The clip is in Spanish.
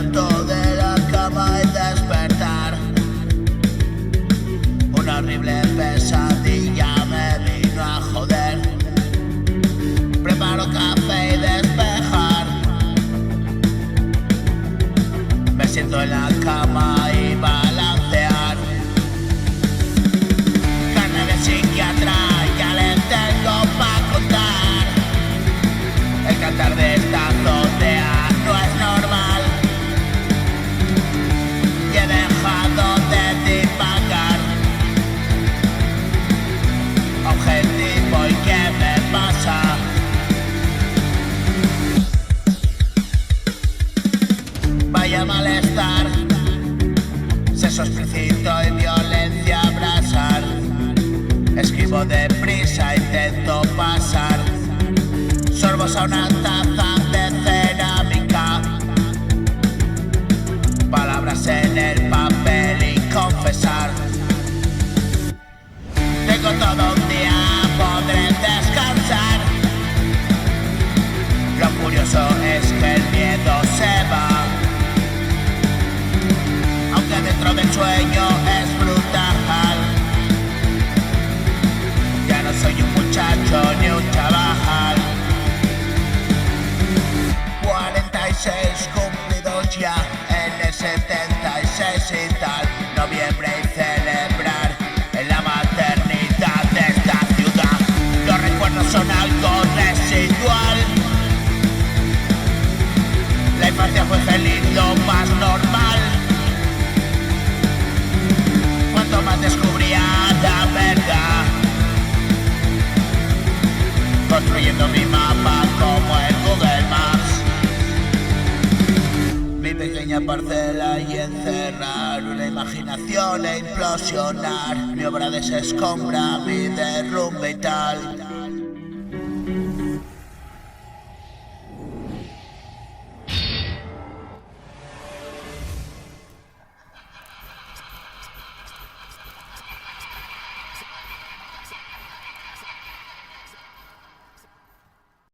pronto de la cama y despertar. Una horrible pesadilla me vino a joder. Preparo café y despejar. Me siento en la cama y balancear. Carne de psiquiatra, ya le tengo pa' contar. El cantar de esta azotea no es normal. Y he dejado de divagar. Objetivo, ¿y qué me pasa? Vaya malestar, sexo explícito y violencia abrasar. Escribo deprisa, intento pasar sorbos a una taza de cerámica. Palabras en el papel y confesar. Tengo todo un día, podré descansar. Lo curioso es que el miedo se va, aunque dentro del sueño es brutal. Ya no soy un muchacho ni un chaval. 46 cumplidos ya en el 76 y tal. Noviembre y celebrar en la maternidad de esta ciudad. Los recuerdos son algo residual. La infancia fue feliz, lo más normal. Cuanto más descubría la verdad, construyendo mi mapa como en Google Maps. Mi pequeña parcela y encerrar una imaginación e implosionar. Mi obra desescombra, mi derrumbe y tal.